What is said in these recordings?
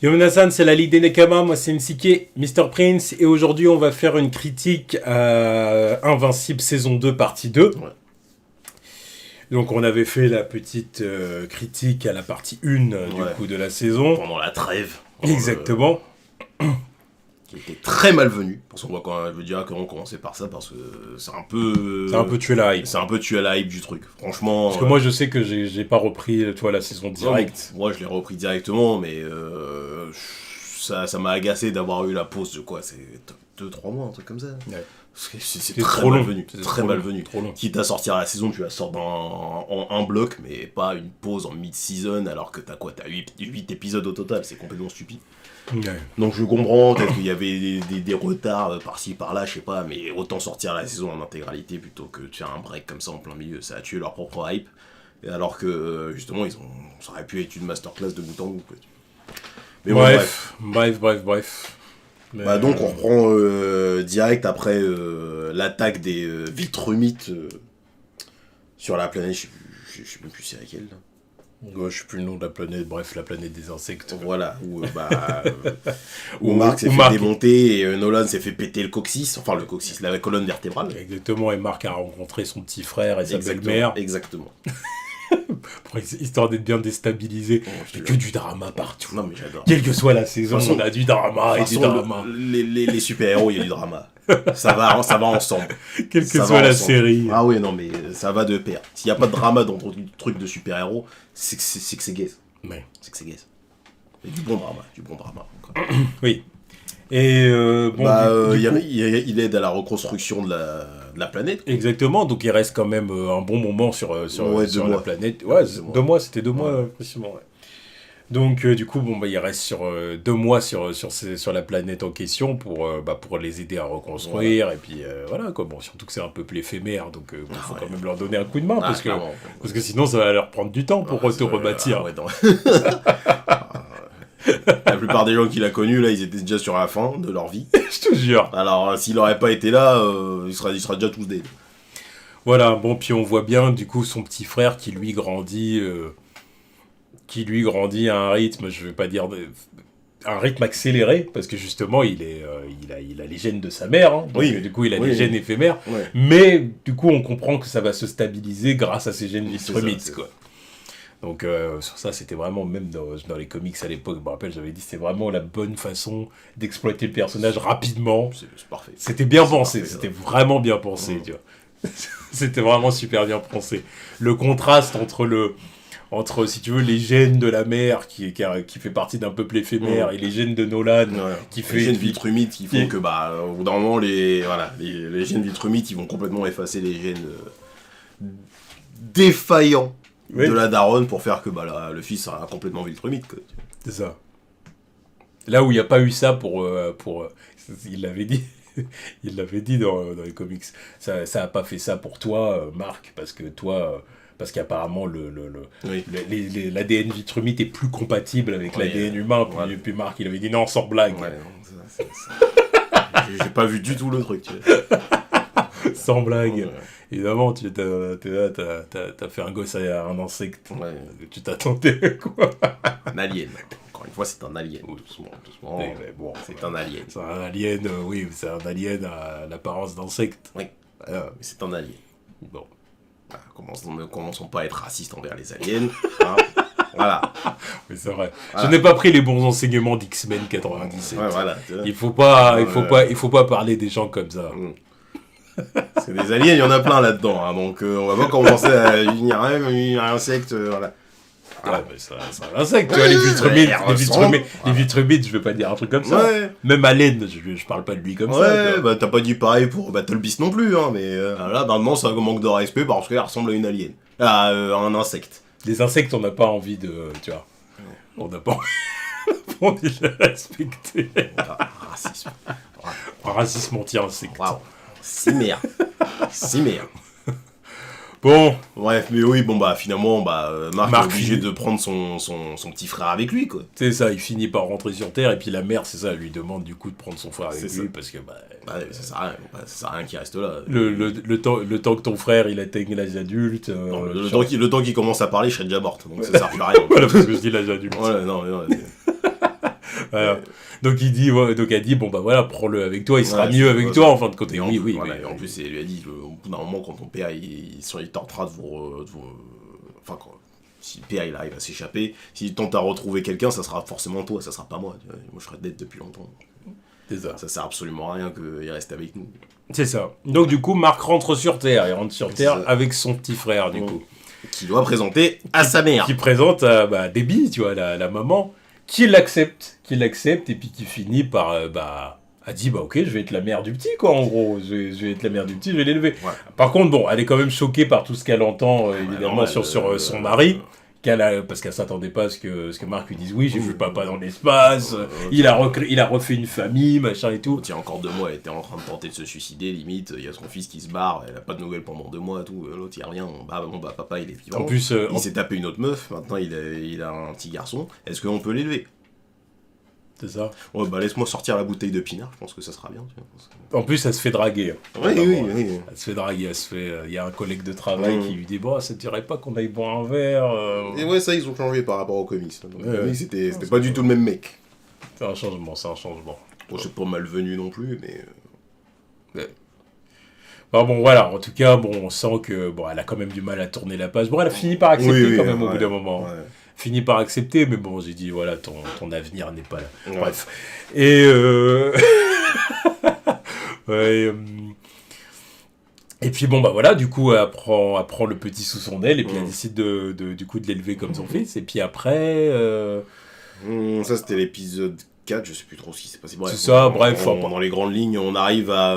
Yominasan, c'est la Ligue des Nekama, moi c'est Msike, Mr. Prince, et aujourd'hui on va faire une critique à Invincible saison 2 partie 2. Ouais. Donc on avait fait la petite critique à la partie 1 du coup de la saison. Pendant la trêve. Exactement. Qui était très malvenu. Parce qu'on voit quand même, je veux dire qu'on commençait par ça parce que c'est un peu... C'est un peu tué la hype. C'est un peu tué la hype du truc. Franchement... Parce que moi je sais que j'ai pas repris toi la saison direct. Moi je l'ai repris directement, mais ça m'a agacé d'avoir eu la pause de quoi, c'est 2-3 mois, un truc comme ça. Ouais. C'est très malvenu. C'est très malvenu. Trop long. Quitte à sortir la saison, tu la sors en un bloc, mais pas une pause en mid-season alors que t'as 8 épisodes au total, c'est complètement stupide. Ouais. Donc je comprends, peut-être qu'il y avait des retards par-ci par-là, je sais pas, mais autant sortir la saison en intégralité plutôt que de faire un break comme ça en plein milieu, ça a tué leur propre hype. Et alors que justement, ça aurait pu être une masterclass de bout en bout. Quoi. Mais Bref. Mais bah donc on reprend direct après l'attaque des Viltrumites sur la planète, je sais même plus c'est laquelle là. Ouais, je sais plus le nom de la planète, bref, la planète des insectes. Voilà, où Mark s'est fait démonter et Nolan s'est fait péter le coccyx, la colonne vertébrale. Exactement, et Mark a rencontré son petit frère et sa belle-mère. Exactement. Histoire d'être bien déstabilisé. Il y a que du drama partout. Non mais j'adore. Quelle que soit la saison, on a du drama et du drama. Les super-héros, il y a du drama. Ça va ensemble. Quelle que soit la série. Ah oui, non mais ça va de pair. S'il n'y a pas de drama dans ton truc de super-héros, c'est que c'est gay. Ouais. C'est que c'est gay. Et du bon drama. Oui. Et il aide à la reconstruction de la planète. Quoi. Exactement, donc il reste quand même un bon moment sur la planète. Ouais, 2 mois, c'était 2 mois précisément. Ouais. Donc du coup, il reste sur 2 mois sur la planète en question pour les aider à reconstruire. Ouais. Et puis voilà, quoi. Bon, surtout que c'est un peuple éphémère, donc il faut quand même leur donner un coup de main parce que sinon ça va leur prendre du temps pour te rebâtir. La plupart des gens qu'il a connus, là, ils étaient déjà sur la fin de leur vie. Je te jure. Alors, s'il n'aurait pas été là, il sera déjà tous dead. Voilà, bon, puis on voit bien, du coup, son petit frère qui lui grandit à un rythme, je vais pas dire... un rythme accéléré, parce que justement, il a les gènes de sa mère, hein, donc oui. Du coup, il a des gènes éphémères. Ouais. Mais, du coup, on comprend que ça va se stabiliser grâce à ces gènes Viltrumites, quoi. Donc sur ça, c'était vraiment, même dans les comics à l'époque, je me rappelle, j'avais dit, c'était vraiment la bonne façon d'exploiter le personnage rapidement. C'est parfait. C'était bien pensé, c'était vraiment bien pensé, tu vois. C'était vraiment super bien pensé. Le contraste entre, si tu veux, les gènes de la mère qui fait partie d'un peuple éphémère et les gènes de Nolan qui fait... Les gènes Viltrumites qui font que, au bout d'un moment, les gènes Viltrumites, ils vont complètement effacer les gènes défaillants. Oui. De la daronne pour faire que le fils sera complètement Viltrumite. C'est ça. Là où il n'y a pas eu ça pour il l'avait dit dans les comics. Ça a pas fait ça pour toi, Mark, parce qu'apparemment l'ADN Viltrumite est plus compatible avec l'ADN humain. Puis Mark, il avait dit non, sans blague. Ouais, non, j'ai pas vu du tout le truc. Tu vois. Sans blague. Ouais. Évidemment, t'as fait un gosse à un insecte. Ouais. Tu t'attendais, quoi. Un alien. Encore une fois, c'est un alien. Doucement. Mais bon, c'est un alien. C'est un alien, oui, c'est un alien à l'apparence d'insecte. Oui, mais c'est un alien. Bon. Commençons pas à être racistes envers les aliens. Hein. Voilà. Mais c'est vrai. Voilà. Je n'ai pas pris les bons enseignements d'X-Men 97. Ouais, voilà. Il faut pas parler des gens comme ça. Parce que des aliens, il y en a plein là-dedans, hein, donc on va pas commencer à unir un insecte, voilà. Ouais, mais c'est un insecte, tu vois, les Viltrumites, je vais pas dire un truc comme ça. Ouais. Même Allen, je parle pas de lui comme ça. Ouais, t'as pas dit pareil pour Battle Beast non plus, hein, mais là, maintenant, c'est un manque de respect parce qu'elle ressemble à une alien. À un insecte. Les insectes, on n'a pas envie de, tu vois, on n'a pas envie de les respecter. Racisme. Racisme anti-insecte. Wow. Si merde. Bon. Bref, mais oui, finalement, Mark est obligé de prendre son petit frère avec lui, quoi. C'est ça, il finit par rentrer sur Terre, et puis la mère, c'est ça, elle lui demande du coup de prendre son frère avec lui, parce que, ça sert à rien qu'il reste là. Le temps que ton frère, il atteigne l'âge adulte... Non, le temps qu'il commence à parler, je serais déjà morte, donc ça sert plus à rien. Voilà, parce que je dis l'âge adulte. Voilà, non. Voilà. Donc elle dit bon bah voilà, prends-le avec toi, il sera mieux avec toi en fin de compte. Oui. Et en plus, elle lui a dit au bout d'un moment, quand ton père il tentera de vous enfin, si le père il arrive à s'échapper, s'il tente à retrouver quelqu'un, ça sera forcément toi, ça sera pas moi. Moi je serai dead depuis longtemps. C'est ça. Ça sert absolument à rien qu'il reste avec nous. C'est ça. Donc du coup, Marc rentre sur Terre. Il rentre sur Terre avec son petit frère, du coup. Qui doit présenter à sa mère. Qui présente à Debbie, tu vois, la maman, qui l'accepte, et puis qui finit par, elle dit, ok, je vais être la mère du petit, quoi, en gros. Je vais être la mère du petit, je vais l'élever. Ouais. Par contre, bon, elle est quand même choquée par tout ce qu'elle entend, évidemment, sur son mari. Parce qu'elle s'attendait pas à ce que Marc lui dise oui, j'ai vu papa dans l'espace, il a refait une famille, machin et tout. Il y a encore 2 mois, elle était en train de tenter de se suicider, limite, il y a son fils qui se barre, elle a pas de nouvelles pendant 2 mois, tout, l'autre il revient, papa il est vivant. En plus, il s'est tapé une autre meuf, maintenant il a un petit garçon, est-ce qu'on peut l'élever ? C'est ça. Ouais, laisse-moi sortir la bouteille de pinard, je pense que ça sera bien. Tu vois. En plus, elle se fait draguer. Oui. Elle se fait draguer, il y a un collègue de travail qui lui dit ça te dirait pas qu'on aille boire un verre Et ouais, ça, ils ont changé par rapport au comics. Donc, c'était pas du tout le même mec. C'est un changement. Bon, c'est pas malvenu non plus, mais... bon, voilà, en tout cas, on sent que elle a quand même du mal à tourner la page. Bon, elle a fini par accepter quand même au bout d'un moment. Ouais. Fini par accepter, mais bon, j'ai dit, voilà, ton avenir n'est pas là. Ouais. Bref. Et et puis voilà, du coup, elle prend le petit sous son aile, et puis elle décide de l'élever comme son fils, et puis après... Ça, c'était l'épisode 4, je sais plus trop ce qui s'est passé. Bref, c'est ça, bref. Dans les grandes lignes, on arrive à...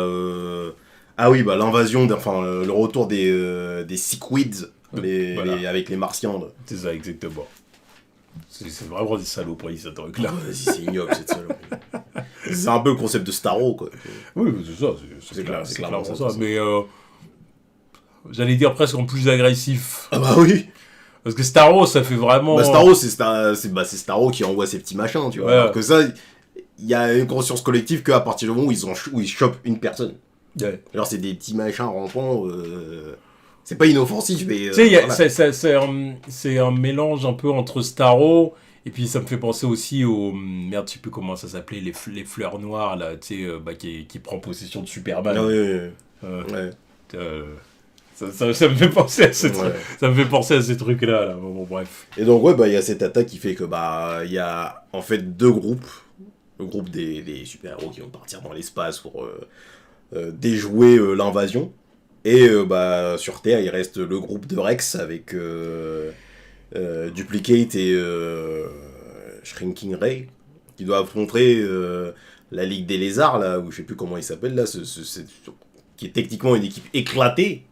l'invasion, le retour des Sequids, avec les Martiens. Là. C'est ça, exactement. C'est vraiment des saloperies, ce truc-là. C'est ignoble, cette saloperie. C'est un peu le concept de Starro, quoi. Oui, c'est ça, c'est clairement ça. Mais j'allais dire presque en plus agressif. Ah bah oui. Parce que Starro, ça fait vraiment... Starro, c'est Starro qui envoie ses petits machins, tu vois. Ouais. Alors que ça, il y a une conscience collective qu'à partir du moment où ils chopent une personne. Ouais. Alors c'est des petits machins rampants... C'est pas inoffensif, mais... Tu sais, c'est un mélange un peu entre Starro, et puis ça me fait penser aussi aux... Merde, je sais plus comment ça s'appelait, les fleurs noires, là, tu sais, qui prend possession de Superman. Ça me fait penser à ce truc. Ça me fait penser à ces trucs-là, là. Bon, bref. Et donc, il y a cette attaque qui fait que, il y a, en fait, 2 groupes. Le groupe des super-héros qui vont partir dans l'espace pour déjouer l'invasion. Et sur Terre, il reste le groupe de Rex avec Duplicate et Shrinking Ray qui doivent affronter la Ligue des Lézards, là, ou je sais plus comment il s'appelle, là, qui est techniquement une équipe éclatée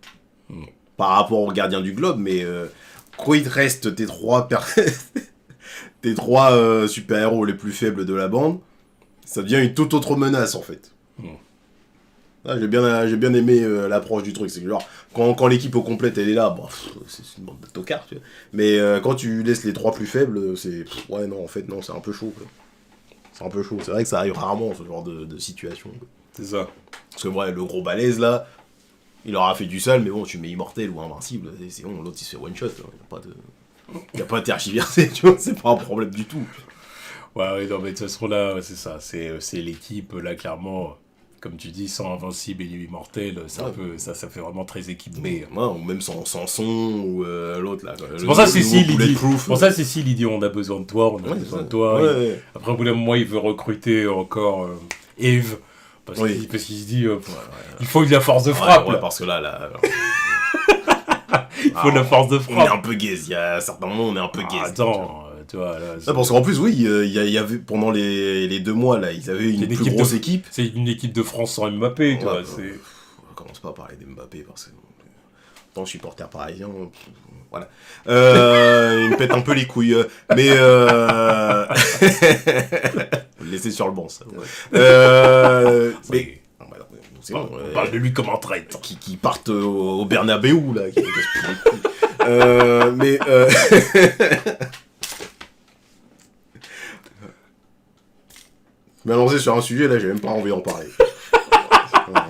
par rapport aux Gardiens du Globe, mais quand il te reste tes 3 super-héros les plus faibles de la bande, ça devient une toute autre menace, en fait. Ah, j'ai bien aimé l'approche du truc, c'est que genre quand l'équipe au complète elle est là, c'est une bande de tocards, tu vois. Mais quand tu laisses les 3 plus faibles, c'est c'est un peu chaud, quoi. C'est un peu chaud. C'est vrai que ça arrive rarement ce genre de situation, quoi. C'est ça. Parce que le gros balèze là, il aura fait du sale, mais bon, tu mets immortel ou invincible, c'est bon, l'autre il se fait one shot, il y a pas de tergiversé, tu vois, c'est pas un problème du tout. Ouais, non, mais de toute façon là, c'est ça, c'est l'équipe là clairement. Comme tu dis, sans Invincible et Immortel, ça fait vraiment très équipe B. Ou même sans son, ou l'autre là. C'est pour ça Cécile, il dit on a besoin de toi, on a besoin de toi. Ouais. Après, au bout d'un moment, il veut recruter encore Eve, parce qu'il se dit il faut de la force de frappe. Ouais, parce que là... il faut de la force de frappe. On est un peu gaze, il y a certains moments on est un peu gaze. Attends... Tu vois, là, parce qu'en plus, il y avait, pendant les 2 mois, là, ils avaient une plus grosse équipe. C'est une équipe de France sans Mbappé, tu vois. On commence pas à parler d'Mbappé, parce que en tant que supporter parisien, voilà. Il me pète un peu les couilles. Mais... laisser sur le banc, ça. Mais... C'est bon, on parle de lui comme un traître. Qui partent au Bernabéu, là. Mais... Mais lancé sur un sujet, là, j'ai même pas envie d'en parler.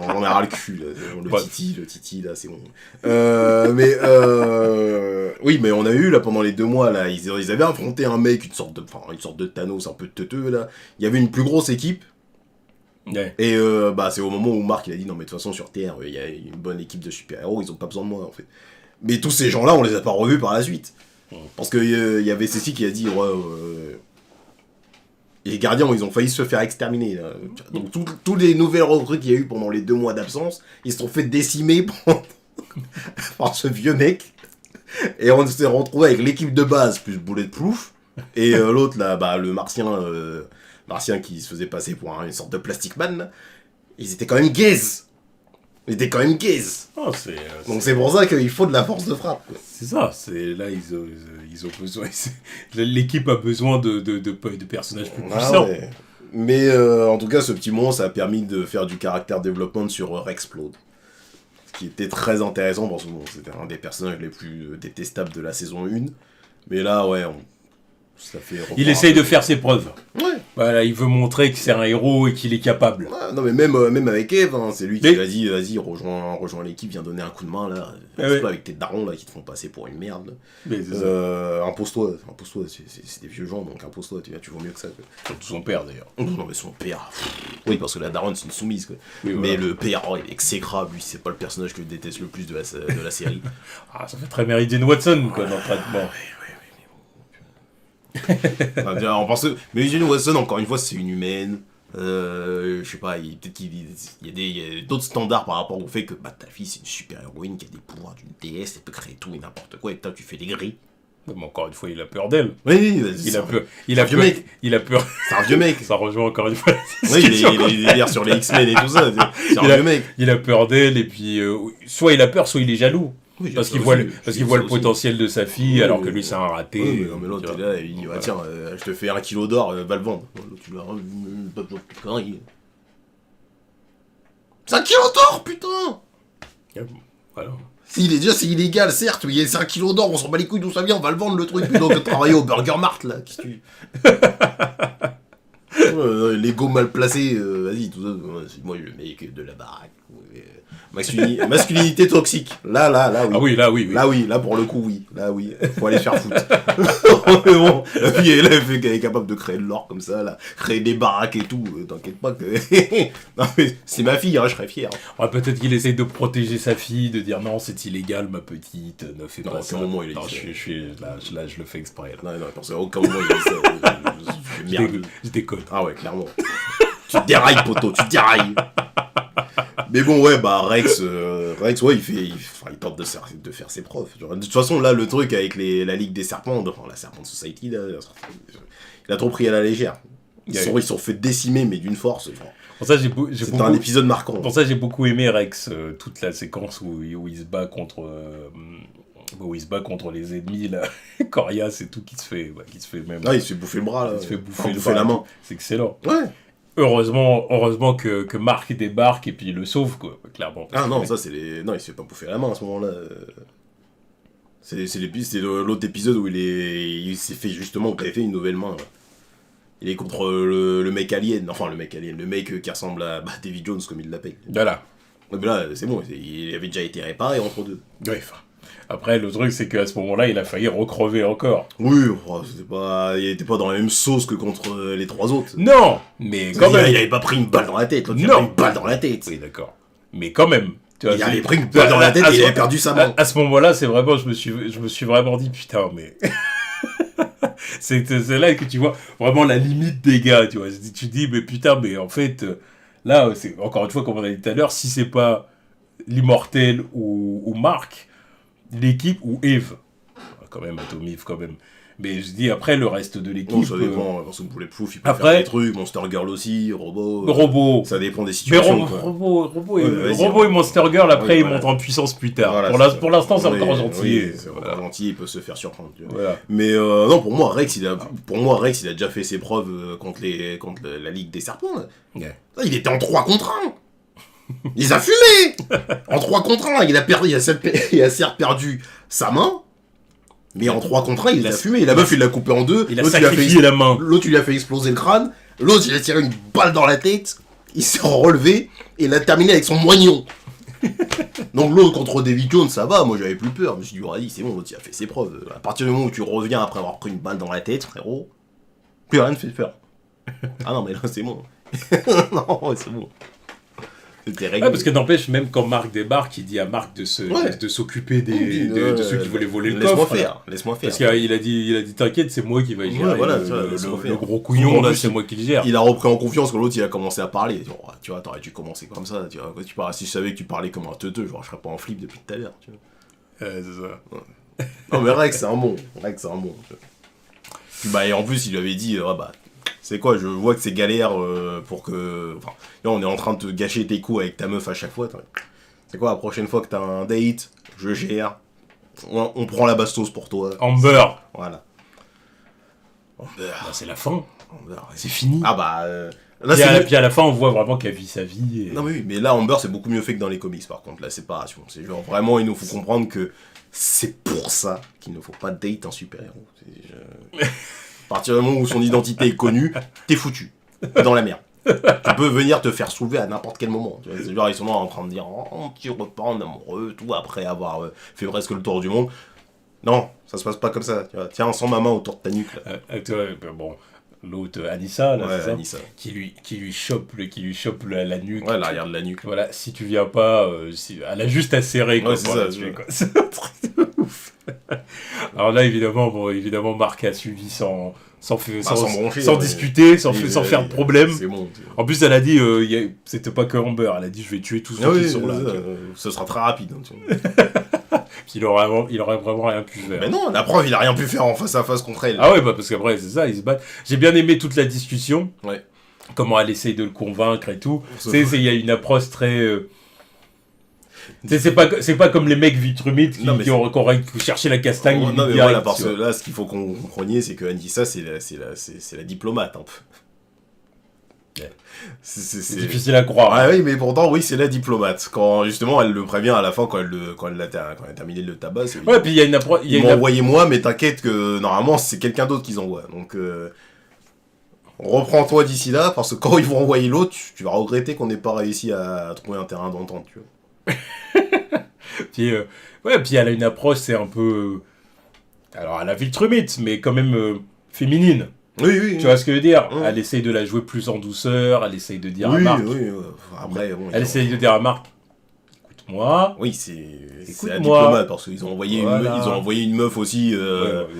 On a ras le cul, là. Le titi, là, c'est bon. Oui, mais on a eu, là, pendant les 2 mois, là, ils avaient affronté un mec, une sorte de Thanos un peu teuteux, là. Il y avait une plus grosse équipe. Ouais. Et c'est au moment où Marc, il a dit, non, mais de toute façon, sur Terre, il y a une bonne équipe de super-héros, ils ont pas besoin de moi, en fait. Mais tous ces gens-là, on les a pas revus par la suite. Parce qu'il y avait Cécile qui a dit, et les gardiens, ils ont failli se faire exterminer. Là. Donc, tous les nouvelles recrues qu'il y a eu pendant les 2 mois d'absence, ils se sont fait décimer par ce vieux mec. Et on s'est retrouvé avec l'équipe de base, plus Bulletproof. Et l'autre, là, le martien qui se faisait passer pour une sorte de Plastic Man, là, ils étaient quand même gays. Donc c'est pour ça qu'il faut de la force de frappe. Quoi. C'est ça, là ils ont besoin. L'équipe a besoin de personnages plus puissants. Ouais. Mais en tout cas, ce petit moment, ça a permis de faire du caractère développement sur Rexplode. Ce qui était très intéressant parce que c'était un des personnages les plus détestables de la saison 1. Mais là, ouais, ça fait. Il essaye de faire ses preuves. Ouais. Voilà, il veut montrer que c'est un héros et qu'il est capable. Ouais, non, mais même avec Eve, c'est lui qui a dit vas-y, rejoins l'équipe, viens donner un coup de main là. C'est pas avec tes darons là qui te font passer pour une merde. Mais impose-toi, c'est des vieux gens donc impose-toi, tu vaux mieux que ça. Surtout son père d'ailleurs. Non, mais son père. Oui, parce que la daronne c'est une soumise quoi. Oui, mais le père, il est exécrable, lui, c'est pas le personnage que je déteste le plus de la série. Ah, ça fait très Mary Jane Watson quoi dans le traitement. On pense que... Mais Jane Watson, encore une fois, c'est une humaine. Je sais pas, peut-être qu'il y a d'autres standards par rapport au fait que ta fille c'est une super héroïne qui a des pouvoirs d'une déesse, elle peut créer tout et n'importe quoi, et toi tu fais des grilles. Mais encore une fois, il a peur d'elle. Oui, il a peur. Il a peur. C'est un vieux mec. Ça rejoint encore une fois. Oui, il est délire sur les X-Men et tout ça. C'est un vieux mec. Il a peur d'elle et puis soit il a peur, soit il est jaloux. Oui, parce qu'il voit le potentiel de sa fille, alors que lui c'est un raté. Oui, mais l'autre est là, il dit tiens, je te fais 1 kilo d'or, va le vendre. Tu l'as pas besoin de conneries. C'est 1 kilo d'or, putain. Voilà. C'est illégal, certes, mais c'est 1 kilo d'or, on s'en bat les couilles d'où ça vient, on va le vendre le truc, plutôt que de travailler au Burger Mart là. Qu'est-ce que tu. L'ego mal placé, vas-y, tout ça, c'est moi le mec de la baraque. Masculinité toxique. Là, oui. Ah oui, là, oui. Là, oui, là, pour le coup, oui. Là, oui. Faut aller se faire foutre. Mais bon, la fille, elle est capable de créer de l'or comme ça, là. Créer des baraques et tout. T'inquiète pas que. Non, mais c'est ma fille, hein, je serais fier. Ouais, peut-être qu'il essaye de protéger sa fille, de dire non, c'est illégal, ma petite, ne fais pas ça. Moment, il est non, là, je le fais exprès. Là. Non, parce qu'à aucun moment, il dit ça. Je déconne. Ah ouais, clairement. Tu dérailles, poteau, tu dérailles. Mais bon, ouais, Rex, ouais, il tente de faire ses preuves. De toute façon, là, le truc avec la Ligue des Serpents, enfin, la Serpent Society, là, il a trop pris à la légère. Ils sont fait décimer, mais d'une force. Pour ça, c'est un épisode marquant. Pour ça, j'ai beaucoup aimé Rex, toute la séquence où il se bat contre les ennemis, là. Corias et tout, qui se fait même. Ah, il se fait bouffer le bras, là. Il se fait bouffer la main. C'est excellent. Ouais. Heureusement que Marc débarque et puis il le sauve, quoi, clairement. Ah non, ça c'est Non, il se fait pas bouffer la main à ce moment-là. C'est l'autre épisode où il s'est fait justement greffer une nouvelle main. Là. Il est contre le mec alien, le mec qui ressemble à Davy Jones comme il l'appelle. Voilà. Mais là, c'est bon, il avait déjà été réparé entre deux. Ouais, enfin. Après, le truc, c'est qu'à ce moment-là, il a failli recrever encore. Oui, il était pas dans la même sauce que contre les 3 autres. Non, mais quand même. Il avait pas pris une balle dans la tête. Il a pris une balle dans la tête. Oui, d'accord. Mais quand même. Tu vois, il avait pris une balle dans la tête et il avait perdu sa main. À ce moment-là, c'est vraiment, je me suis vraiment dit, putain, mais... c'est là que tu vois vraiment la limite des gars, tu vois. Tu dis, mais putain, mais en fait, là, c'est encore une fois, comme on a dit tout à l'heure, si c'est pas l'immortel ou Marc, l'équipe ou Eve, quand même, Atom Eve, quand même. Mais je dis, après, le reste de l'équipe... Non, ça dépend, parce que Bulletproof, il peut faire des trucs, Monster Girl aussi, Robot. Ça dépend des situations, mais Robot et Monster Girl, après, ils montent en puissance plus tard. Voilà, pour l'instant, c'est encore gentil. Oui, c'est encore gentil, il peut se faire surprendre. Tu vois. Voilà. Mais non, pour moi, Rex, il a déjà fait ses preuves contre la Ligue des Serpents. Là. Yeah. Il était en 3 contre 1. Il a fumé. En 3 contre 1, il a certes perdu sa main. Mais en 3 contre 1, il a fumé. La meuf, il l'a coupé en 2. Il a sacrifié la main. L'autre, il a fait exploser le crâne. L'autre, il a tiré une balle dans la tête. il s'est relevé et il a terminé avec son moignon. Donc l'autre contre Davy Jones, ça va, moi j'avais plus peur. Je me suis dit, vas-y, c'est bon, l'autre il a fait ses preuves. À partir du moment où tu reviens après avoir pris une balle dans la tête, frérot, plus rien ne fait peur. Ah non, mais là c'est bon. Non, c'est bon. C'était réglé. Ouais, parce que n'empêche, même quand Marc débarque, il dit à Marc de s'occuper de ceux qui voulaient voler le coffre. Laisse-moi faire. Parce qu'il a dit t'inquiète, c'est moi qui vais gérer voilà, le gros couillon, là, c'est moi qui le gère. Il a repris en confiance quand l'autre il a commencé à parler. Il dit, oh, tu vois, t'aurais dû commencer comme ça. Tu vois, quand tu parles, si je savais que tu parlais comme un teuteux, genre je serais pas en flip depuis tout à l'heure. Tu vois. C'est ça. Ouais. Non, mais Rex, c'est un bon. Puis bah, et en plus, il lui avait dit, c'est quoi, je vois que c'est galère pour que... Enfin, là, on est en train de te gâcher tes coups avec ta meuf à chaque fois. C'est quoi, la prochaine fois que t'as un date, je gère, on prend la bastos pour toi. Amber. Voilà. Amber. Bah, c'est la fin. Amber, ouais. C'est fini. Ah bah... Puis à la fin, on voit vraiment qu'elle vit sa vie. Non mais oui, mais là, Amber, c'est beaucoup mieux fait que dans les comics, par contre, la séparation. C'est genre, vraiment, il nous faut comprendre que c'est pour ça qu'il ne faut pas date un super-héros. À partir du moment où son identité est connue, t'es foutu. T'es dans la merde. Tu peux venir te faire soulever à n'importe quel moment. Tu vois, c'est genre, ils sont là en train de dire oh, petit repas en amoureux, tout, après avoir fait presque le tour du monde. Non, ça se passe pas comme ça. Tu vois. Tiens, sans ma main autour de ta nuque. Là. Bon, l'autre Anissa, là, ouais, c'est ça Anissa. qui lui chope la nuque. Ouais, l'arrière de la nuque. Voilà, si tu viens pas, elle a juste à serrer. Ouais, c'est ça. C'est un truc de ouf. Alors là, évidemment, Marc a suivi sans discuter, sans faire de problème. C'est bon. En plus, elle a dit, c'était pas que Amber, elle a dit, je vais tuer tous ceux qui sont là. Ce sera très rapide. Hein, Puis il aurait vraiment rien pu faire. Mais non, la preuve, il a rien pu faire en face à face contre elle. Ah ouais, parce qu'après, c'est ça, ils se battent. J'ai bien aimé toute la discussion. Ouais. Comment elle essaye de le convaincre et tout. Tu sais, il y a une approche très... C'est pas comme les mecs vitrumites qui auraient cherché la castagne. Non, mais voilà, parce que là, ce qu'il faut qu'on compreniez, c'est que Anissa, c'est la diplomate, un peu. Yeah. C'est difficile à croire. Ah oui, mais pourtant, oui, c'est la diplomate. Quand, justement, elle le prévient à la fin, quand elle a terminé le tabac, c'est... Ouais, puis il y a une approche... Ils m'ont envoyé moi, mais t'inquiète que, normalement, c'est quelqu'un d'autre qu'ils envoient. Donc, reprends-toi d'ici là, parce que quand ils vont envoyer l'autre, tu vas regretter qu'on n'ait pas réussi à trouver un terrain d'entente, tu vois. Puis, puis elle a une approche, c'est un peu... alors, elle a Viltrumite, mais quand même féminine. Oui. Tu vois ce que je veux dire ? Elle essaye de la jouer plus en douceur, elle essaye de dire à Marc... Après, bon, elle essaye de dire à Marc, écoute-moi... Oui, c'est la diplomate, parce qu'ils ont envoyé, une meuf aussi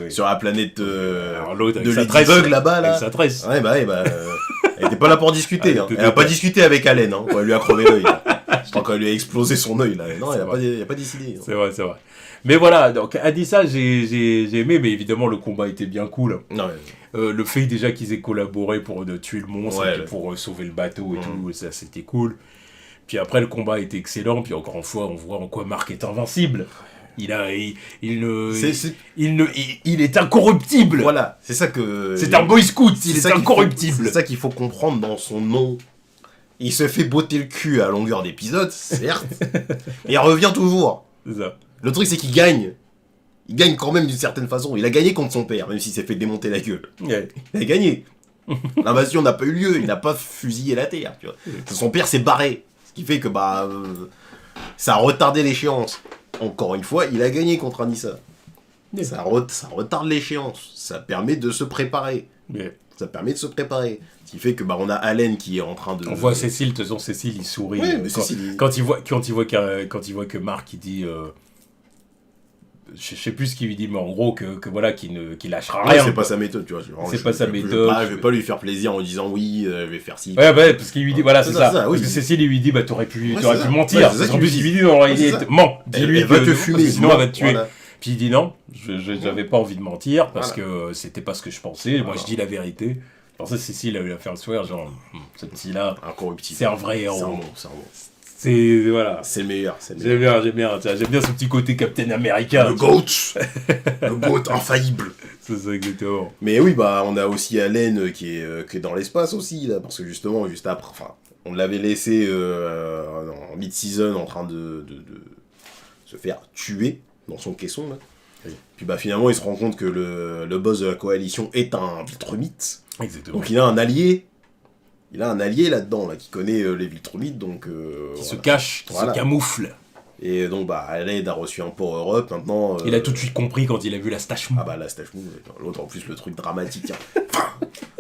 sur la planète de Ladybug là-bas. Là. Avec sa tresse. Ouais, elle était pas là pour discuter. Elle a pas discuté avec Allen, quand elle lui a crevé l'œil. Quand elle lui a explosé son œil, là. Non, elle a pas décidé. C'est vrai. Mais voilà, donc Anissa, j'ai aimé, mais évidemment, le combat était bien cool. Non, le fait déjà qu'ils aient collaboré pour tuer le monstre, et pour sauver le bateau et tout, ça c'était cool. Puis après, le combat était excellent, puis encore une fois, on voit en quoi Marc est invincible. Il est incorruptible. Voilà, c'est ça que... C'est un boy scout, il est incorruptible. C'est ça qu'il faut comprendre dans son nom. Il se fait botter le cul à longueur d'épisode, certes, mais il revient toujours. C'est ça. Le truc, c'est qu'il gagne. Il gagne quand même d'une certaine façon. Il a gagné contre son père, même s'il s'est fait démonter la gueule. Ouais. Il a gagné. L'invasion n'a pas eu lieu, il n'a pas fusillé la terre. Tu vois. Son père s'est barré. Ce qui fait que ça a retardé l'échéance. Encore une fois, il a gagné contre Anissa. Yeah. Ça retarde l'échéance. Ça permet de se préparer. Yeah. Ça permet de se préparer. Ce qui fait que on a Allen qui est en train de... On voit Cécile, de toute façon Cécile il sourit. Ouais, mais Cécile, quand il voit que Marc il dit... je sais plus ce qu'il lui dit, mais en gros qu'il lâchera rien. C'est pas sa méthode, tu vois. C'est pas sa méthode. Je vais pas lui faire plaisir en disant oui, je vais faire ci. Ouais, parce qu'il lui dit, voilà, c'est ça. Parce que Cécile, il lui dit, t'aurais pu mentir. En plus, il lui dit, non, ment. Dis-lui elle va te fumer. Sinon, elle va te tuer. Voilà. Puis il dit non, j'avais pas envie de mentir parce que c'était pas ce que je pensais. Moi, je dis la vérité. Alors ça, Cécile, elle lui a fait le sourire, genre, ce petit-là, c'est un vrai héros. C'est voilà. C'est le meilleur. J'aime bien ce petit côté Captain America. Le GOAT. Le GOAT infaillible. C'est ça, exactement. Mais oui, on a aussi Allen qui est dans l'espace aussi, là, parce que justement, juste après, on l'avait laissé en mid-season en train de se faire tuer dans son caisson, là. Oui. Puis finalement, il se rend compte que le boss de la coalition est un Viltrumite. Exactement. Donc il a un allié il a un allié là-dedans, là, qui connaît les Viltrumites, donc... qui se cache, qui se camoufle. Et donc, Aled a reçu un port Europe, maintenant... Il a tout de suite compris quand il a vu la stache mou. Ah bah, la stache mou, l'autre, en plus, le truc dramatique. Enfin,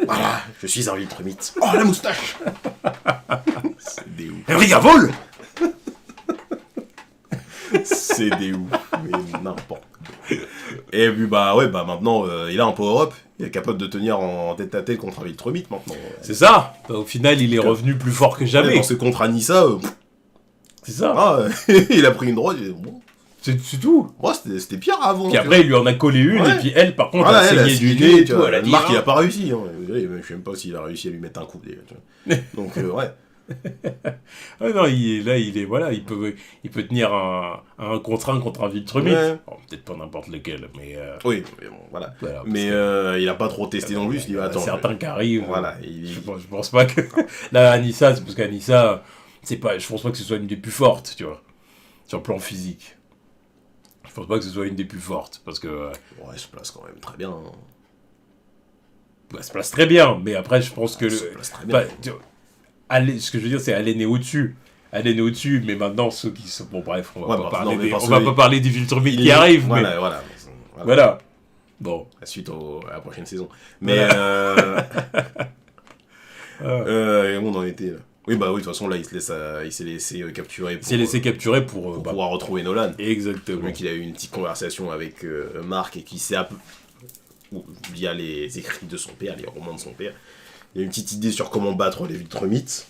voilà, je suis un Viltrumite. Oh, la moustache. C'est des ouf. Enrica vole. C'est des ouf, mais n'importe. Et puis, maintenant, il a un power-up. Il est capable de tenir en tête-à-tête contre un Viltrumite, maintenant. C'est ça. Au final, il est revenu plus fort que jamais. Dans ce contre Anissa... c'est ça. Ah, il a pris une droite, bon. C'est tout. Ouais, c'était pire avant. Puis après, il lui en a collé une, et puis elle, par contre, a saigné du nez et tout. Elle a dit, Marc, il a pas réussi. Hein. Je sais même pas s'il a réussi à lui mettre un coup. Donc, ouais. Ah non, il est, voilà, il peut tenir un contre un Viltrumite. Ouais. Bon, peut-être pas n'importe lequel, mais... Oui, mais bon, voilà. Mais il a pas trop testé non plus. Il va attendre. Certains qui arrivent. Voilà. Je pense pas que... Là, Anissa, c'est parce qu'Anissa, je pense pas que ce soit une des plus fortes, tu vois. Sur le plan physique. Je pense pas que ce soit une des plus fortes, parce que... Ouais, elle se place quand même très bien. Hein. Elle se place très bien, mais après, je pense que... Elle se place très bien. Ce que je veux dire, c'est Allen est au-dessus. Allen est au-dessus, mais maintenant, ceux qui sont... Bon, bref, on va pas parler des Viltrumites qui arrivent, mais... Voilà. Bon. Suite à la prochaine saison. Mais... où on en était, là? Oui, de toute façon, là, il s'est laissé capturer. Il s'est laissé capturer pour pouvoir retrouver Nolan. Exactement. Vu qu'il a eu une petite conversation avec Marc et qu'il s'est via les écrits de son père, les romans de son père, il a une petite idée sur comment battre les Viltrumites.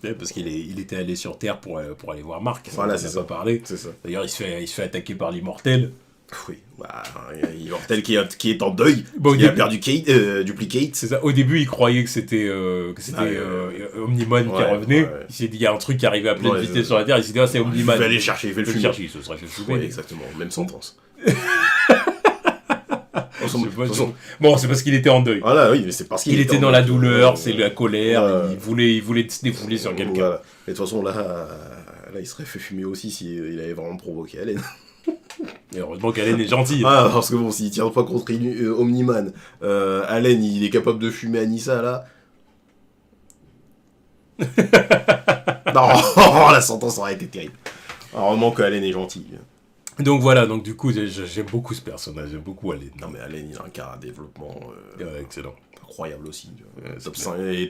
Ouais, parce qu'il était allé sur Terre pour aller voir Marc. Voilà, c'est ça. Parlé. C'est ça. D'ailleurs, il se fait attaquer par l'immortel. Oui, l'immortel qui est en deuil, il a perdu Duplicate. C'est ça. Au début, il croyait que c'était Omnimon qui revenait. Ouais. Il s'est dit, il y a un truc qui arrivait à pleine vitesse sur la Terre. Il s'est dit, c'est Omnimon. Il va aller chercher, il va le fumer. Il se serait fait fumer. Oui, exactement, même sentence. Bon, c'est parce qu'il était en deuil. Voilà, oui, mais c'est parce qu'il était dans la douleur, c'est la colère, il voulait se défouler sur quelqu'un. Voilà. Et de toute façon, là, il serait fait fumer aussi s'il avait vraiment provoqué Allen. Et heureusement qu'Allen est gentil. Ah, parce que bon, s'il tire pas contre Omniman, Allen, il est capable de fumer Anissa, là. Non, la sentence aurait été terrible. Heureusement que Allen est gentil. Donc voilà, donc du coup, j'aime beaucoup ce personnage, j'aime beaucoup Allen. Non mais Allen, il a un cas de développement excellent. Incroyable aussi.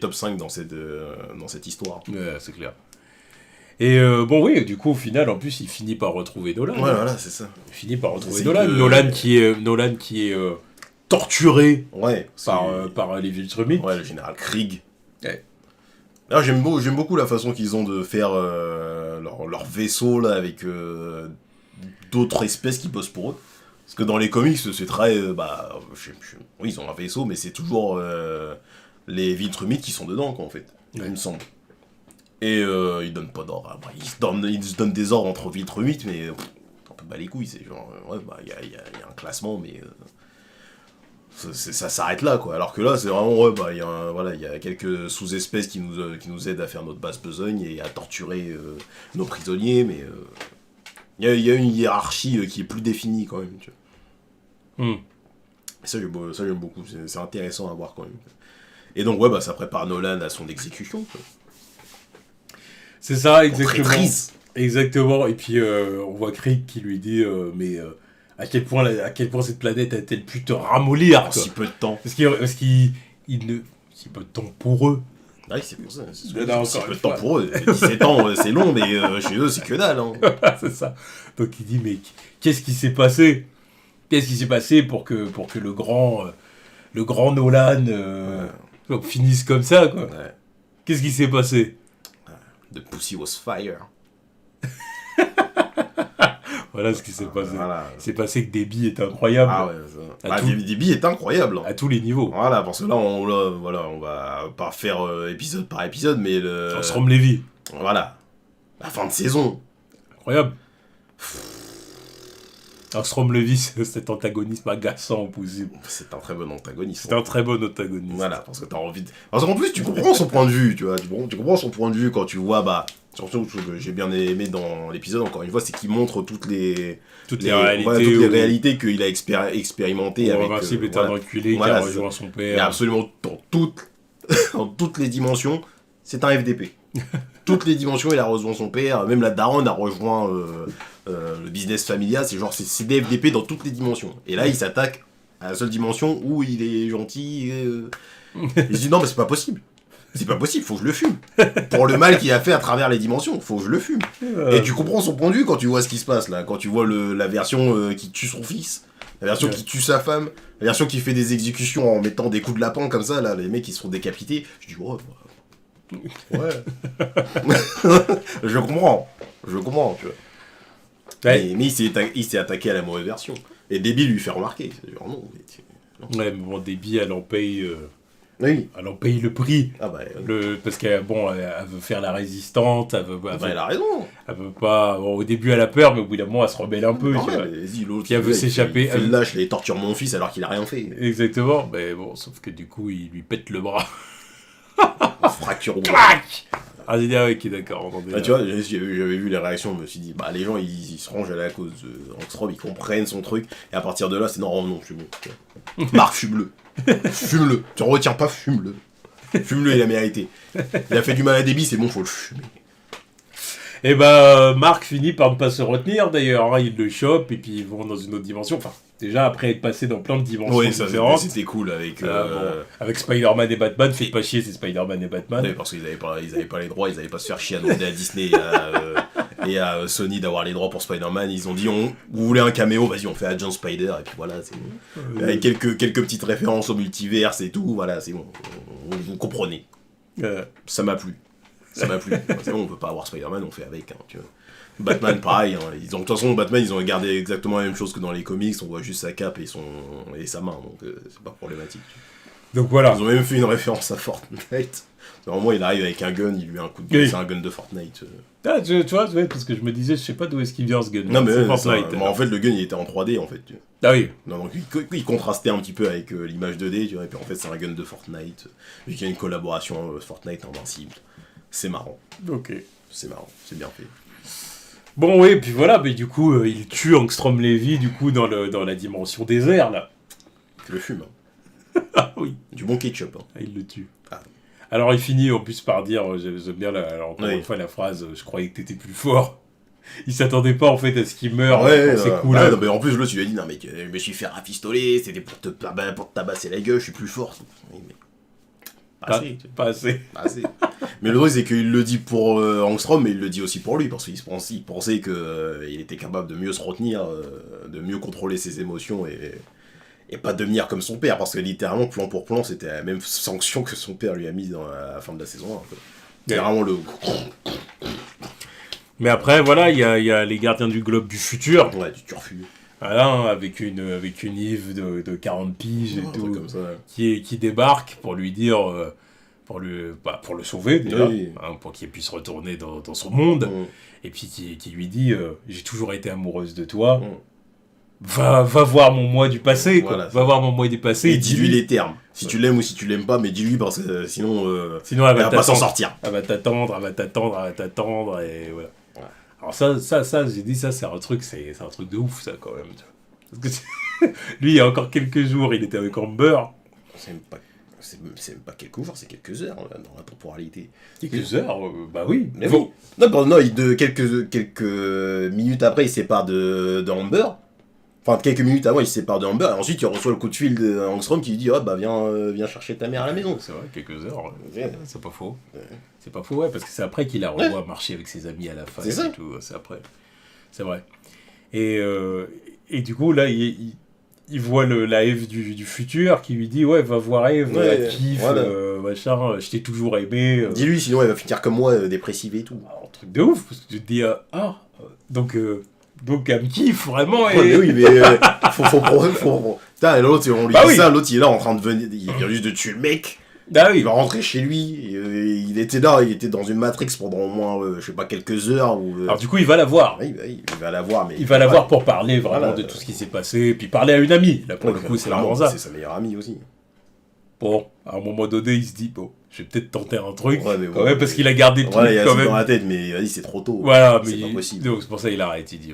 Top 5 dans cette histoire. Ouais, c'est clair. Et oui, du coup, au final, en plus, il finit par retrouver Nolan. Ouais, voilà, c'est ça. Il finit par retrouver Nolan. Nolan qui est torturé par les Viltrumites. Ouais, le général Krieg. Ouais. Alors, j'aime beaucoup la façon qu'ils ont de faire leur vaisseau là, avec d'autres espèces qui bossent pour eux. Parce que dans les comics, c'est très... oui, ils ont un vaisseau, mais c'est toujours les Viltrumites qui sont dedans, quoi, en fait. Il me semble. Et ils donnent pas d'ordre. Ils se donnent des ordres entre Viltrumites, mais on peut pas les couilles. C'est genre, il y a un classement, mais ça s'arrête là, quoi. Alors que là, c'est vraiment, il y a quelques sous-espèces qui nous aident à faire notre basse besogne et à torturer nos prisonniers, mais il y a une hiérarchie qui est plus définie, quand même. Tu vois. Ça, j'aime beaucoup. C'est intéressant à voir, quand même. Et donc, ça prépare Nolan à son exécution, quoi. C'est ça, exactement. Exactement. Et puis, on voit Krieg qui lui dit à quel point cette planète a-t-elle pu te ramollir en si peu de temps. Parce qu'il si peu de temps pour eux. Ouais, c'est pour ça. Si peu de temps pour eux. 17 ans, c'est long, mais chez eux, c'est que dalle. Hein. C'est ça. Donc il dit, mais qu'est-ce qui s'est passé ? Qu'est-ce qui s'est passé pour que le grand Nolan finisse comme ça, quoi ? Ouais. Qu'est-ce qui s'est passé ? The pussy was fire. Voilà ce qui s'est passé. Voilà. Il s'est passé que Debbie est incroyable. Ah ouais, Debbie est incroyable. À tous les niveaux. Voilà, parce que là, on va pas faire épisode par épisode, mais Ostrom Levy. Voilà. La fin de saison. Incroyable. Ostrom Levy, c'est cet antagonisme agaçant au possible. C'est un très bon antagoniste. C'est un très bon antagoniste. Voilà, parce que t'as envie de... Parce qu'en plus, tu comprends son point de vue, tu vois. Tu comprends son point de vue quand tu vois, surtout ce que j'ai bien aimé dans l'épisode, encore une fois, c'est qu'il montre toutes les réalités qu'il a expérimentées avec... Invincible est un enculé qui a rejoint son père. Et absolument dans toutes les dimensions, c'est un FDP. Toutes les dimensions, il a rejoint son père, même la daronne a rejoint le business familial, c'est des FDP dans toutes les dimensions. Et là, il s'attaque à la seule dimension où il est gentil. Il se dit non, mais c'est pas possible. C'est pas possible, faut que je le fume. Pour le mal qu'il a fait à travers les dimensions, faut que je le fume. Et tu comprends son point de vue quand tu vois ce qui se passe là, quand tu vois la version qui tue son fils, la version qui tue sa femme, la version qui fait des exécutions en mettant des coups de lapin comme ça, là, les mecs qui se font décapités. Je dis, oh, ouais. Je comprends, tu vois. Ouais. Mais il s'est attaqué à la mauvaise version. Et Déby lui fait remarquer. Genre, non. Ouais, mais bon, Déby, elle en paye. Oui. Elle en paye le prix. Ah bah, parce qu'elle elle veut faire la résistante. Elle a raison. Elle veut pas. Bon, au début, elle a peur, mais au bout d'un moment, elle se rebelle un peu. Vas-y, l'autre. Puis elle veut s'échapper. Il lâche, il torture mon fils alors qu'il a rien fait. Exactement. Mais bon, sauf que du coup, il lui pète le bras. Fracture. Clac. Ah, j'ai dit, ah, ok, d'accord. Tu vois, j'avais vu les réactions, je me suis dit, bah, les gens, ils se rangent à la cause d'Angstrom, ils comprennent son truc, et à partir de là, c'est non, je suis bon. Marc, fume-le. Fume-le. Tu en retiens pas, fume-le. Fume-le, il a mérité. Il a fait du mal à Déby, c'est bon, faut le fumer. Et bah, Marc finit par ne pas se retenir, d'ailleurs. Hein, il le chope, et puis ils vont dans une autre dimension. Enfin, déjà, après être passé dans plein de dimensions différentes. C'était cool avec... avec Spider-Man et Batman. Faites pas chier, c'est Spider-Man et Batman. Oui, parce qu'ils avaient pas les droits, ils avaient pas se faire chier à demander à Disney et à Sony d'avoir les droits pour Spider-Man. Ils ont dit, vous voulez un caméo, vas-y, on fait Agent Spider, et puis voilà, c'est bon. Avec quelques petites références au multiverse et tout, voilà, c'est bon. Vous comprenez. Ça m'a plu. C'est bon, on peut pas avoir Spider-Man, on fait avec, hein, tu vois. Batman, pareil, hein, de toute façon, Batman, ils ont gardé exactement la même chose que dans les comics, on voit juste sa cape et sa main, donc c'est pas problématique. Donc voilà. Ils ont même fait une référence à Fortnite. Normalement, il arrive avec un gun, il lui met un coup de gun, c'est un gun de Fortnite. Ah, tu vois, parce que je me disais, je sais pas d'où est-ce qu'il vient ce gun. Non, mais Fortnite. En fait, le gun, il était en 3D, en fait. Ah oui. Non, donc il contrastait un petit peu avec l'image 2D, tu vois, et puis en fait, c'est un gun de Fortnite, vu qu'il y a une collaboration Fortnite Invincible. C'est marrant. Ok. C'est marrant, c'est bien fait. Bon, oui, puis voilà, mais du coup, il tue Angstrom Levy, du coup, dans la dimension désert, là. Tu le fumes, Ah oui. Du bon ketchup, hein. Ah, il le tue. Ah. Alors, il finit en plus par dire, j'aime bien, encore une fois, la phrase, je croyais que t'étais plus fort. Il s'attendait pas, en fait, à ce qu'il meure. C'est cool. Non, mais en plus, l'autre, tu lui as dit, non, mec, je me suis fait rafistoler, c'était pour te tabasser la gueule, je suis plus fort. Oui, mais... Pas assez. Mais le truc, c'est qu'il le dit pour Angstrom, mais il le dit aussi pour lui, parce qu'il pensait qu'il était capable de mieux se retenir, de mieux contrôler ses émotions et pas devenir comme son père, parce que littéralement, plan pour plan, c'était la même sanction que son père lui a mise à la fin de la saison 1. C'est vraiment le... Mais après, voilà, il y a les gardiens du globe du futur. Ouais, du turfu. Voilà, avec une Yves de 40 piges et tout, comme ça, ouais. qui débarque pour lui dire, pour le sauver déjà, pour qu'il puisse retourner dans son monde, et puis qui lui dit, j'ai toujours été amoureuse de toi, va voir mon moi du passé, quoi. Voilà, va voir mon moi du passé. Et dis-lui les termes, si tu l'aimes ou si tu l'aimes pas, mais dis-lui parce que sinon elle va pas s'en sortir. Elle va t'attendre, et voilà. Alors ça, j'ai dit ça, c'est un truc de ouf, ça, quand même. Parce que lui, il y a encore quelques jours, il était avec Amber. C'est même pas quelques jours, c'est quelques heures dans la temporalité. Quelques heures bah oui. Mais bon. Non, quelques minutes après, il se sépare de Amber. Enfin, quelques minutes avant, il se sépare de Amber. Et ensuite, il reçoit le coup de fil d'Angstrom qui lui dit, viens chercher ta mère à la maison. C'est vrai, quelques heures. C'est pas faux. C'est pas faux, ouais, parce que c'est après qu'il a revoit marcher avec ses amis à la fin. C'est ça. Et tout, c'est après. C'est vrai. Et du coup, là, il voit la Eve du futur qui lui dit, va voir Eve, elle kiffe, machin, je t'ai toujours aimé. Dis-lui, sinon elle va finir comme moi, dépressive et tout. Un truc de ouf, parce que tu te dis, donc elle me kiffe vraiment. Ouais, mais oui, mais faut... Putain, l'autre, on lui dit ça, l'autre il est là en train de venir, il vient juste de tuer le mec. Ah oui. Il va rentrer chez lui, il était là, il était dans une Matrix pendant au moins, je sais pas, quelques heures. Alors du coup, il va la voir. Oui, il va la voir, mais... Il va la voir pour parler vraiment de tout ce qui s'est passé, et puis parler à une amie. Là, pour le coup, c'est la Morza. C'est sa meilleure amie aussi. Bon, à un moment donné, il se dit, je vais peut-être tenter un truc, quand même, parce qu'il a gardé le truc il a quand même. dans la tête, mais vas-y, c'est trop tôt. Voilà, c'est pas possible. Donc c'est pour ça qu'il arrête, il dit,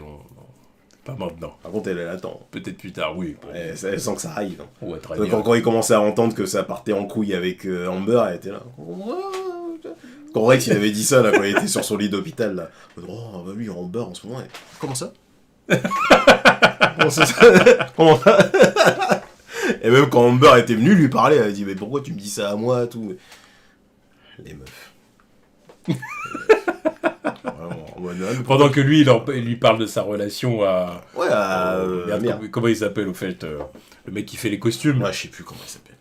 pas maintenant. Par contre, elle attend. Peut-être plus tard, oui. Elle sent que ça arrive. Hein. Ouais, quand il commençait à entendre que ça partait en couille avec Amber, elle était là. Quand Rex il avait dit ça là, quand il était sur son lit d'hôpital là. Oh bah lui Amber en ce moment. Comment ça? Comment ça? Et même quand Amber était venu lui parler, elle a dit mais pourquoi tu me dis ça à moi tout. Les meufs. Vraiment, pendant que lui il lui parle de sa relation à. Ouais comment il s'appelle au fait le mec qui fait les costumes. Ouais je sais plus comment il s'appelle.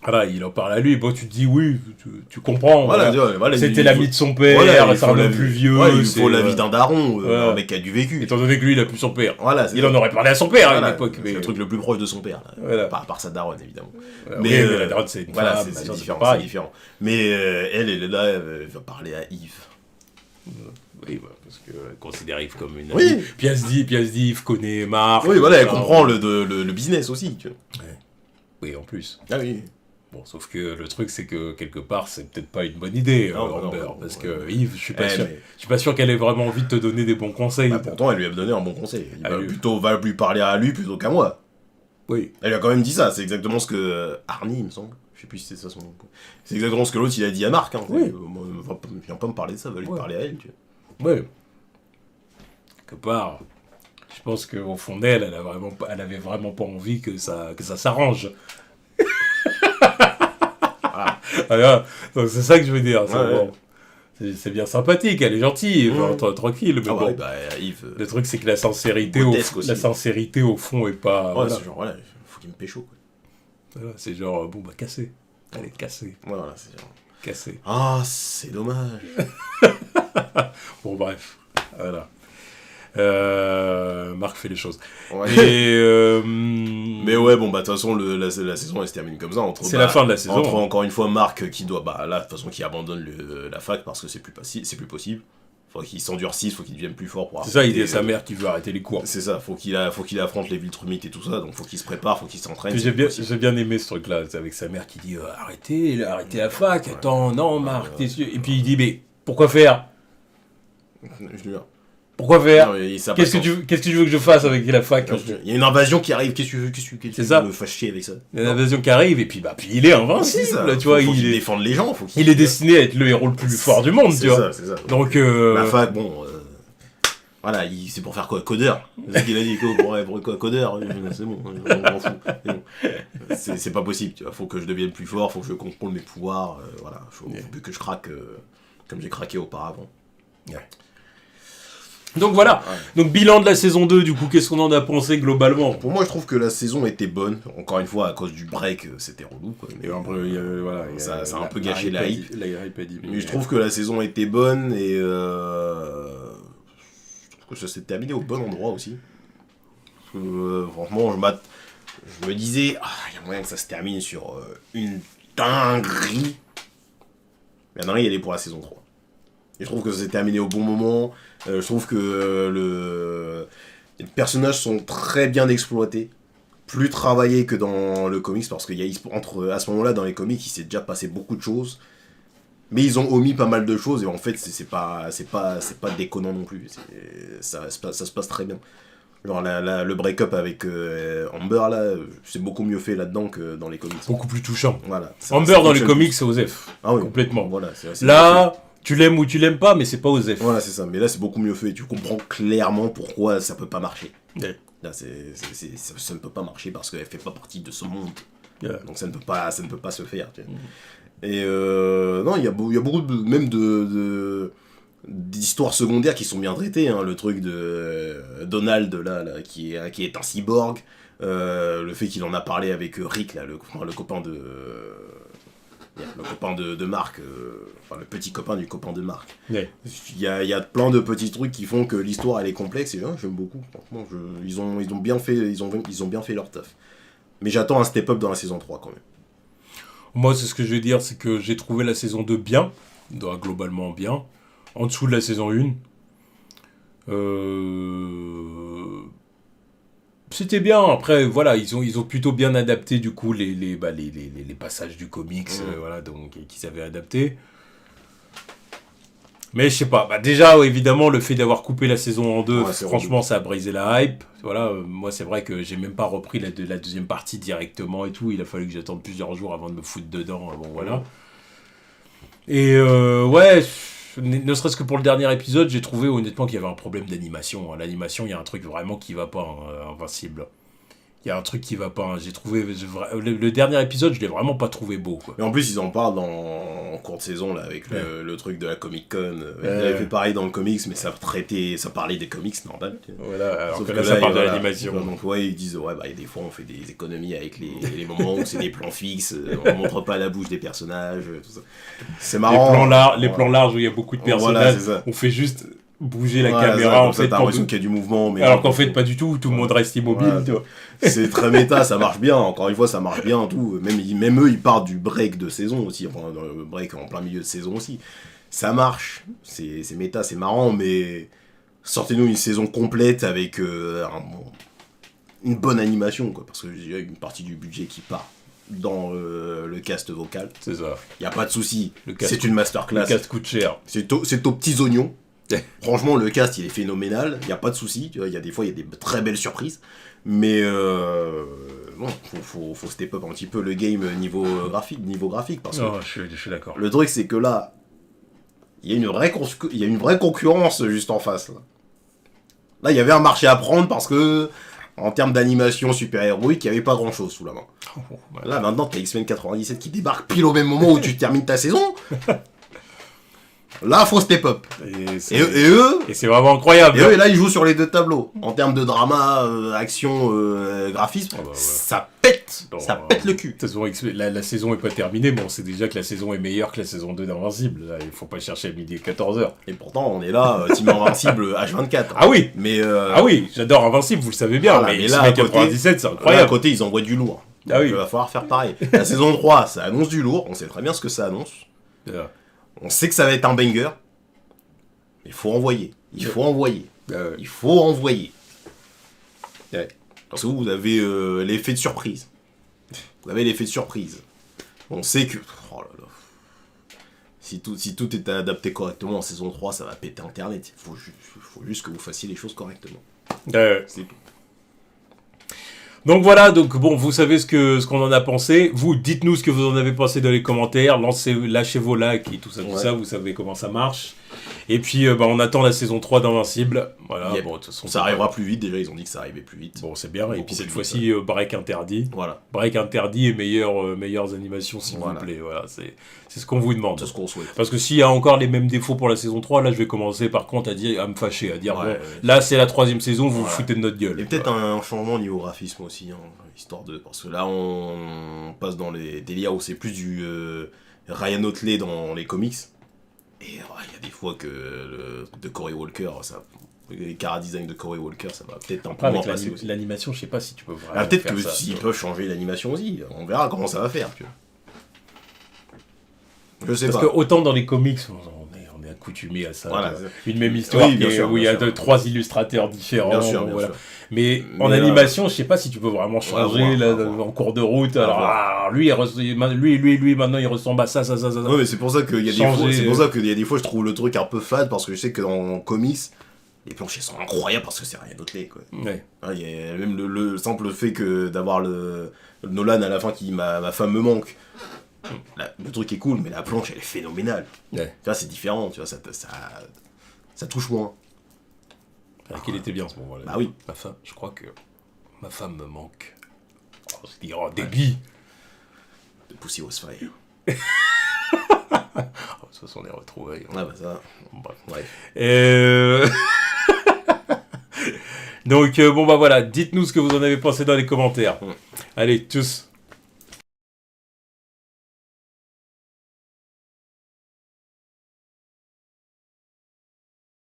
Voilà, il en parle à lui, bon, tu te dis oui, tu comprends. Voilà, c'était l'ami de son père, c'est un homme plus vieux. Ouais, il faut la vie d'un daron, un mec qui a du vécu. Étant donné que lui, il a plus son père. Voilà, il en aurait parlé à son père à l'époque. C'est le truc le plus proche de son père, là. Voilà. Par sa daronne, évidemment. Mais la daronne, c'est une femme, c'est différent. Mais elle est là, elle va parler à Yves. Oui, parce qu'elle considère Yves comme une amie. Oui. Puis elle se dit, Yves connaît Marc. Oui, voilà, elle comprend le business aussi. Tu vois. Ouais. Oui, en plus. Ah oui. Bon, sauf que le truc, c'est que quelque part, c'est peut-être pas une bonne idée, Amber, parce que Yves, je suis pas sûr qu'elle ait vraiment envie de te donner des bons conseils. Bah, pourtant, elle lui a donné un bon conseil. Il va lui parler à lui plutôt qu'à moi. Oui. Elle lui a quand même dit ça. C'est exactement ce que Arnie, il me semble. Je sais plus si c'est ça son nom. C'est exactement ce que l'autre il a dit à Marc. Hein. Oui. Viens pas me parler de ça, va lui parler à elle. Tu vois. Ouais. Quelque part, je pense qu'au fond d'elle, elle avait vraiment pas envie que ça s'arrange. Alors, donc c'est ça que je veux dire. Bon. C'est bien sympathique, elle est gentille, tranquille. Mais bon, Yves, le truc, c'est que la sincérité au fond est pas. Ouais, c'est genre, voilà, faut qu'il me pécho. Quoi. Voilà, c'est genre, bon, bah, cassé. Allez, cassé. Voilà, c'est genre. Cassé. Ah, c'est dommage. Bon, bref. Voilà. Marc fait les choses. Ouais. Et mais ouais, bon, bah, de toute façon, la saison, elle se termine comme ça. C'est la fin de la saison. Entre, encore une fois, Marc qui doit, là, de toute façon, qui abandonne la fac parce que c'est plus possible. Faut qu'il s'endurcisse, faut qu'il devienne plus fort pour c'est ça, il dit à sa mère qu'il veut arrêter les cours. C'est ça, faut qu'il affronte les Viltrumites et tout ça, donc faut qu'il se prépare, faut qu'il s'entraîne. J'ai bien aimé ce truc-là, avec sa mère qui dit arrêtez la fac, attends, non, Marc, t'es sûr. Et puis il dit, mais pourquoi faire? Pourquoi faire? Qu'est-ce que tu veux que je fasse avec la fac? Il y a une invasion qui arrive, qu'est-ce que tu veux me fâcher avec ça? Il y a une invasion qui arrive, et puis il est invincible, ça. Tu vois, faut qu'il défende les gens. Il est destiné à être le héros le plus fort du monde, tu vois. C'est ça. Donc, la fac, bon... Voilà, c'est pour faire quoi? Codeur? C'est ce qu'il a dit, quoi? Codeur? C'est bon, on m'en fout. C'est pas possible, tu vois. Faut que je devienne plus fort, faut que je contrôle mes pouvoirs, voilà. Faut plus que je craque comme j'ai craqué auparavant. Ouais. Donc voilà, donc bilan de la saison 2, du coup, qu'est-ce qu'on en a pensé globalement? Pour moi, je trouve que la saison était bonne. Encore une fois, à cause du break, c'était relou. Quoi. Mais ça a un peu gâché la hype. Mais je trouve que la saison était bonne et je trouve que ça s'est terminé au bon endroit aussi. Franchement, je me disais, il y a moyen que ça se termine sur une dinguerie. La dinguerie, elle est pour la saison 3. Et je trouve que ça s'est terminé au bon moment. Je trouve que les personnages sont très bien exploités. Plus travaillés que dans le comics, parce qu'il y a à ce moment-là, dans les comics, il s'est déjà passé beaucoup de choses. Mais ils ont omis pas mal de choses, et en fait, c'est pas déconnant non plus. Ça se passe très bien. Genre le break-up avec Amber, là, c'est beaucoup mieux fait là-dedans que dans les comics. Beaucoup plus touchant. Voilà. Amber dans les comics, c'est Osef. Ah oui. Complètement. Voilà, là... Tu l'aimes ou tu l'aimes pas, mais c'est pas Osef. Voilà, c'est ça. Mais là, c'est beaucoup mieux fait. Tu comprends clairement pourquoi ça peut pas marcher. Yeah. Là, ça ne peut pas marcher parce qu'elle fait pas partie de ce monde. Yeah. Donc ça ne peut pas se faire. Tu vois. Et non, il y a beaucoup même d'histoires secondaires qui sont bien traitées. Hein. Le truc de Donald là qui est un cyborg. Le fait qu'il en a parlé avec Rick, là, le copain de... le copain de Marc, le petit copain du copain de Marc. Ouais. Il y a plein de petits trucs qui font que l'histoire elle est complexe et j'aime beaucoup. Franchement, ils ont bien fait leur taf. Mais j'attends un step-up dans la saison 3 quand même. Moi, c'est ce que je vais dire, c'est que j'ai trouvé la saison 2 bien, globalement bien, en dessous de la saison 1. C'était bien. Après, voilà, ils ont plutôt bien adapté du coup les passages du comics, voilà, donc qu'ils avaient adapté. Mais je sais pas. Déjà, évidemment, le fait d'avoir coupé la saison en deux, franchement, ça a brisé la hype. Voilà, moi, c'est vrai que j'ai même pas repris la deuxième partie directement et tout. Il a fallu que j'attende plusieurs jours avant de me foutre dedans. Bon, voilà. Et ouais, ne serait-ce que pour le dernier épisode, j'ai trouvé honnêtement qu'il y avait un problème d'animation. L'animation, il y a un truc vraiment qui va pas, Invincible. Il y a un truc qui va pas. J'ai trouvé le dernier épisode, je l'ai vraiment pas trouvé beau, quoi. Mais en plus, ils en parlent en cours de saison là avec le truc de la Comic Con. Ils avaient fait pareil dans le comics, mais ça parlait des comics normal. Voilà, alors sauf que là, ça parle de l'animation. Donc ouais, ils disent ouais, bah des fois on fait des économies avec les moments où c'est des plans fixes, on montre pas la bouche des personnages, tout ça. C'est marrant. Les plans larges où il y a beaucoup de personnages, on fait juste bouger la caméra, en fait, t'as l'impression qu'il y a du mouvement, mais alors qu'en fait pas du tout le monde reste immobile, tu vois. C'est très méta, ça marche bien, encore une fois ça marche bien, tout. Même eux ils partent du break de saison aussi, enfin le break en plein milieu de saison aussi, ça marche, c'est méta, c'est marrant, mais sortez-nous une saison complète avec une bonne animation, quoi, parce que il y a une partie du budget qui part dans le cast vocal, c'est ça, y a pas de souci, c'est une masterclass, le cast coûte cher, c'est aux petits oignons. Franchement, le cast il est phénoménal, il n'y a pas de souci, il y a des fois il y a des très belles surprises, mais bon, faut step up un petit peu le game niveau graphique parce que je suis d'accord. Le truc c'est que là, il y a une vraie concurrence juste en face. Là, il y avait un marché à prendre parce que en termes d'animation super-héroïque, il n'y avait pas grand-chose sous la main. Là, maintenant, t'as X-Men 97 qui débarque pile au même moment où tu termines ta saison. Là, faut step up. Et eux... Et c'est vraiment incroyable. Et eux, là, ils jouent sur les deux tableaux. En termes de drama, action, graphisme, ça pète. Bon, ça pète le cul. De toute façon, la saison est pas terminée, mais on sait déjà que la saison est meilleure que la saison 2 d'Invincible. Là, il faut pas chercher à midi et 14h. Et pourtant, on est là, Team Invincible H24. Ah oui. Mais ah oui, j'adore Invincible, vous le savez bien. Voilà, mais là, à 97, c'est incroyable. Là, à côté, ils envoient du lourd. Donc, il va falloir faire pareil. La saison 3, ça annonce du lourd. On sait très bien ce que ça annonce. On sait que ça va être un banger. Il faut envoyer. Il faut envoyer. Il faut envoyer. Parce que vous avez l'effet de surprise. Vous avez l'effet de surprise. On sait que... Oh là là. Si tout est adapté correctement en saison 3, ça va péter Internet. Il faut juste que vous fassiez les choses correctement. C'est tout. Donc voilà, bon, vous savez ce qu'on en a pensé. Vous, dites-nous ce que vous en avez pensé dans les commentaires. Lâchez vos likes et tout ça, vous savez comment ça marche. Et puis, on attend la saison 3 d'Invincible. Voilà, bon, de toute façon, ça arrivera plus vite. Déjà, ils ont dit que ça arrivait plus vite. Bon, c'est bien. Et puis cette fois-ci, break interdit. Voilà. Break interdit et meilleures animations, s'il vous plaît. Voilà, c'est ce qu'on vous demande. C'est ce qu'on souhaite. Parce que s'il y a encore les mêmes défauts pour la saison 3, là, je vais commencer par contre à me fâcher, à dire, là, c'est la 3e saison, vous vous foutez de notre gueule. Et peut-être un changement niveau graphisme aussi, histoire de... Parce que là, on passe dans les délires où c'est plus du Ryan Otley dans les comics. Et il y a des fois que de Corey Walker, les chara-design de Corey Walker, ça va peut-être un peu moins passer aussi. L'animation, je sais pas si tu peux vraiment peut-être que s'ils peuvent changer l'animation aussi, on verra comment ça va faire. Tu vois. Je sais pas. Parce que autant dans les comics, on est accoutumé à ça. Voilà, une même histoire où il y a 3 illustrateurs différents. Bien sûr. Mais en animation, je sais pas si tu peux vraiment changer en cours de route. Alors, lui, maintenant, il ressemble à ça. Ouais, mais c'est pour ça qu'il y a des fois, je trouve le truc un peu fade parce que je sais que dans comics, les planchers sont incroyables parce que c'est rien d'autre, quoi. Ouais. Il y a même le simple fait que d'avoir le Nolan à la fin qui ma femme me manque. Le truc est cool, mais la planche elle est phénoménale. Ouais. Tu vois, c'est différent, tu vois, ça touche moins. Qu'il était bien ce moment-là. Bah oui. Je crois que ma femme me manque. Débit. De Pussy Was Fire. De toute façon, on est retrouvés. Ah bah ça. Bref. Donc, voilà, dites-nous ce que vous en avez pensé dans les commentaires. Allez, tchuss.